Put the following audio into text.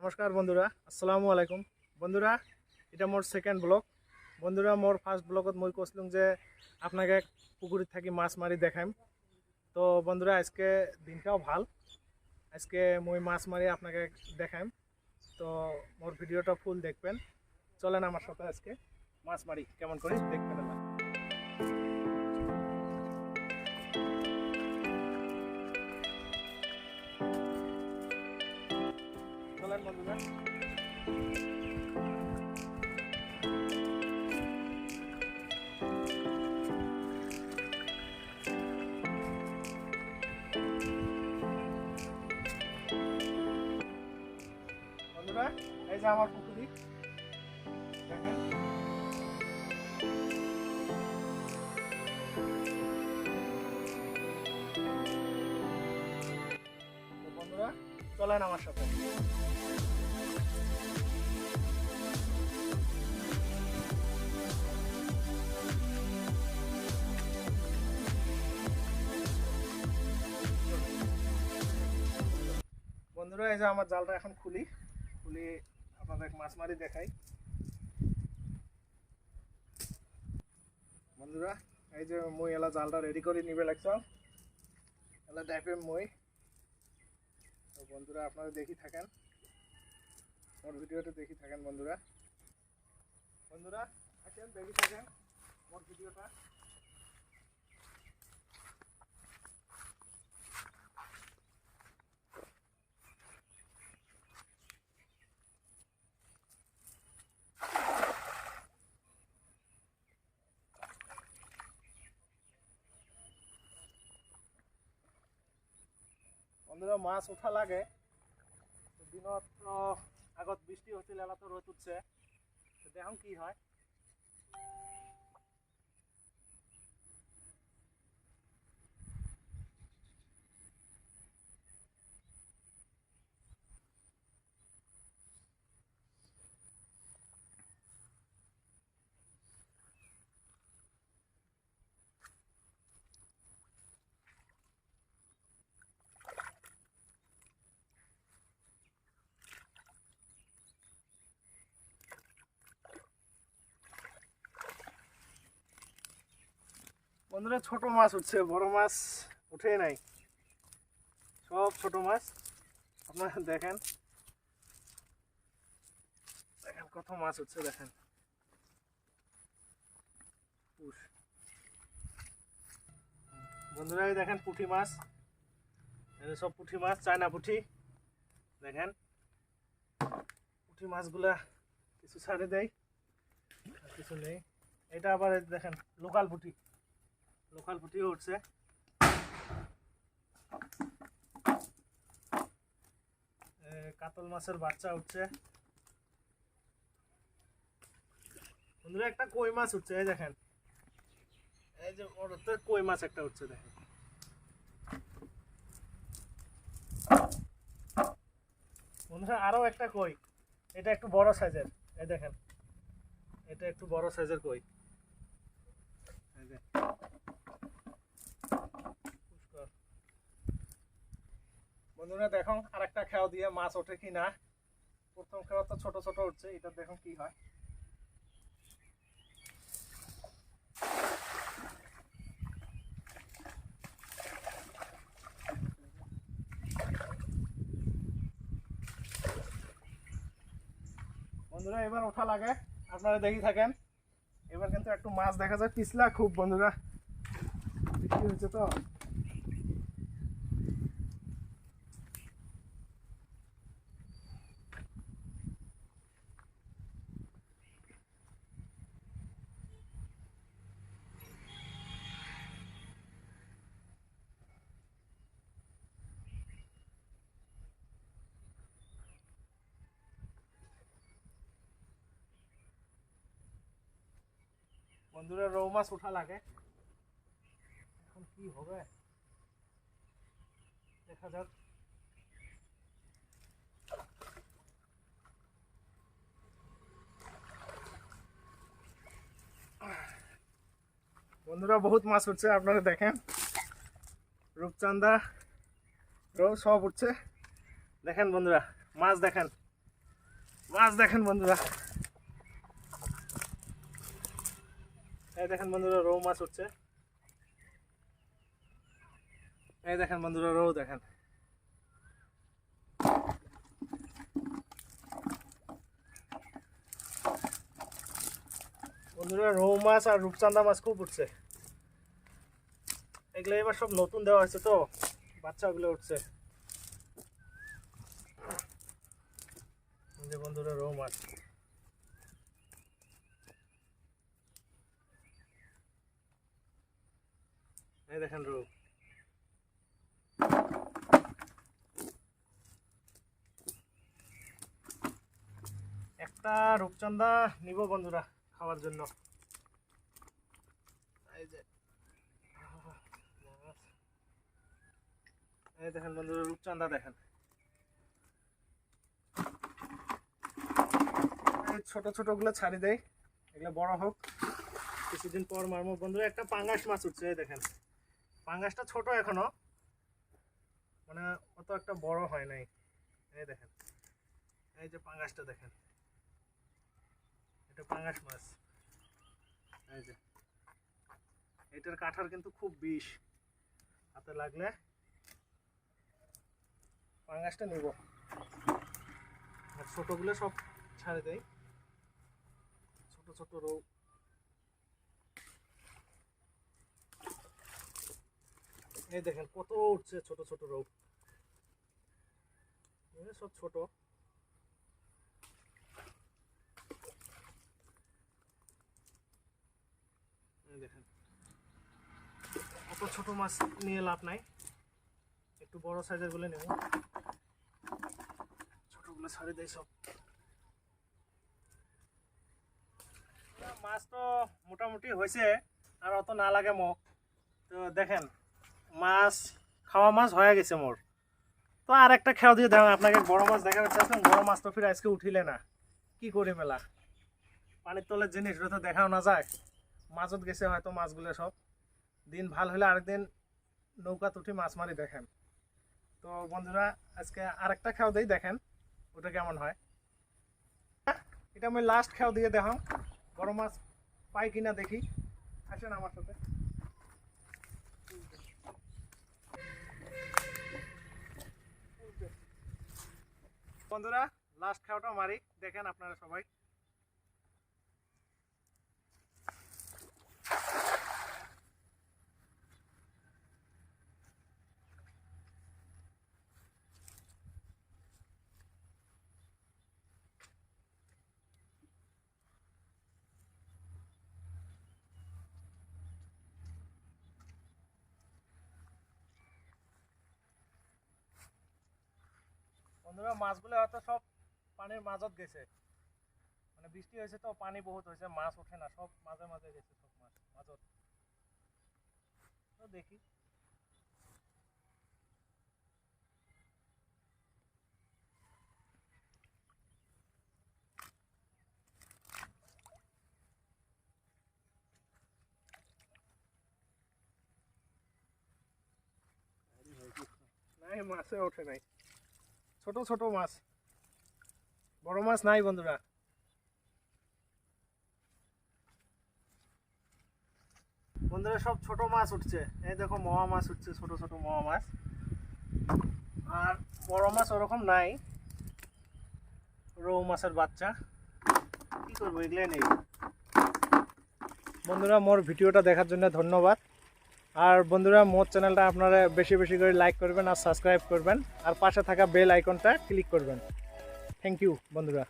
नमस्कार बंधुरा अस्सलामु आलैकुम बंधुरा এটা মোর সেকেন্ড ব্লগ বন্ধুরা মোর ফার্স্ট ব্লগত মই কৈছিলাম যে আপনাকে পুকুরিত থাকি মাছ মারি দেখাইম তো বন্ধুরা আজকে দিনটাও ভাল আজকে মই মাছ মারি আপনাকে দেখাইম তো মোর ভিডিওটা ফুল দেখবেন চলেন আমার সাথে আজকে মাছ মারি কেমন করে দেখবেন না চলেন বন্ধুরা এই যে আমার পুকুরি দেখেন তো বন্ধুরা চলেন আমার সাথে বন্ধুরা এই যে আমার জালটা এখন খুলি আপনাদের মাছ মারি দেখাই বন্ধুরা এই যে মই এলা জালটা রেডি করে নিবে লাগছাম এলা ডাইপে মই তো বন্ধুরা আপনারা দেখি থাকেন মোর ভিডিওটা দেখি থাকেন বন্ধুরা আসেন দেখি থাকেন মোর ভিডিওটা বন্ধুরা মাছ উঠা লাগে দিনত আগত বৃষ্টি হচ্ছিল এলা তো রোদ উঠছে দেখুন কি হয় বন্ধুরা ছোট মাছ উঠছে বড় মাছ উঠে নাই সব ছোট মাছ আপনারা দেখেন কত মাছ উঠছে দেখেন বন্ধুরা দেখেন পুঁটি মাছ সব পুঁটি মাছ চায়না পুঁটি দেখেন পুঁটি মাছগুলা কিছু ছাড়ে দেয় কিছু নেই এটা আবার দেখেন লোকাল পুঁটিও উঠছে কাতল মাছের বাচ্চা উঠছে বন্ধুরা একটা কই মাছ উঠছে এই দেখেন এই যে ওরতে কই মাছ একটা উঠছে দেখেন বন্ধুরা আরো একটা কই এটা একটু বড় সাইজের এই দেখেন এটা একটু বড় সাইজের কই বন্ধুরা দেখুন আরেকটা খেয়া দিয়ে মাছ ওঠে কি না প্রথম খেয়া তো ছোট ছোট উঠছে এটা দেখুন কি হয় বন্ধুরা এবার ওঠা লাগে আপনারা দেখি থাকেন এবার কিন্তু একটু মাছ দেখা যায় পিছলা খুব বন্ধুরা বিক্রি হচ্ছে তো বন্ধুরা রৌ মাছ উঠা লাগে এখন কি হবে দেখা যাক বন্ধুরা বহুত মাছ উঠছে আপনারা দেখেন রূপচাঁদা রৌ সব উঠছে দেখেন বন্ধুরা মাছ দেখেন মাছ দেখেন বন্ধুরা, এই দেখেন বন্ধুরা রৌ মাছ উঠছে। এই দেখেন বন্ধুরা রৌ দেখেন। বন্ধুরা রৌ মাছ আর রূপচাঁদা মাছ খুব উঠছে। এগুলো এবার সব নতুন দেওয়া হয়েছে তো বাচ্চাগুলো উঠছে। বন্ধুরা রৌ মাছ, এই দেখেন রৌ। একটা রূপচাঁদা নিব বন্ধুরা খাওয়ার জন্য। এই যে এই দেখেন বন্ধুরা রূপচাঁদা দেখেন। এই ছোট ছোট গুলো ছাড়ি দেয়, এগুলো বড় হোক, কিছুদিন পর মারবো বন্ধুরা। একটা পাঙ্গাস মাছ উঠছে, এই দেখেন। পাঙ্গাসটা ছোট এখনো, মানে অত একটা বড় হয় নাই। এই দেখেন, এই যে পাঙ্গাসটা দেখেন, এটা পাঙ্গাস মাছ। এই যে এটার কাঁঠার কিন্তু খুব বিষ, হাতে লাগলে। পাঙ্গাসটা নিব, আর ছোটগুলো সব ছাড়ে দেয়, ছোট ছোট রৌ। এই দেখেন কত উঠছে ছোট ছোট রৌ, সব ছোট। এই দেখেন অত ছোট মাছ নিয়ে লাভ নাই, একটু বড় সাইজের গুলো নেব। ছোটগুলো ছাড়ে দেয় সব। মাছ তো মোটামুটি হয়েছে, আর অত না লাগে মোক। তো দেখেন মাছ খাওয়া মাছ হয়ে গেছে মোর। তো আর একটা খেয়াল দিয়ে দেখেন, আপনাকে বড় মাছ দেখাতে চাচ্ছিলাম, বড় মাছ তো ফির আজকে উঠিলে না, কি করি মেলা। পানির তলের জিনিস তো দেখাও না যায়, মাছত গেছে হয়তো মাছগুলো সব। দিন ভাল হলে আরেকদিন নৌকাত উঠি মাছ মারি দেখেন। তো বন্ধুরা আজকে আরেকটা খেয়াল দিই, দেখেন ওটা কেমন হয়। এটা আমি লাস্ট খেয়াল দিয়ে দেখাম, বড় মাছ পাই কিনা দেখি। আসেন আমার সাথে। বন্ধুরা লাস্ট খেয়ালটা মারি, দেখেন আপনারা সবাই। বন্ধুরা মাছগুলো হয়তো সব পানির মাঝত গেছে, মানে বৃষ্টি হয়েছে তো পানি বহুত হয়েছে, মাছ ওঠে না, সব মাঝে মাঝে গেছে সব মাছ মাঝত। তো দেখি নাই, মাছে ওঠে নাই, ছোট ছোট মাছ, বড় মাছ নাই বন্ধুরা। বন্ধুরা সব ছোট মাছ উঠছে, এই দেখো মোয়া মাছ উঠছে, ছোট ছোট মোয়া মাছ। আর বড় মাছ ওরকম নাই, রৌ মাছের বাচ্চা, কি করবো এগুলো নেই। বন্ধুরা মোর ভিডিওটা দেখার জন্য ধন্যবাদ। আর বন্ধুরা মোর চ্যানেলটা আপনারা বেশি বেশি করে লাইক করবেন আর সাবস্ক্রাইব করবেন, আর পাশে থাকা বেল আইকনটা ক্লিক করবেন। থ্যাংক ইউ বন্ধুরা।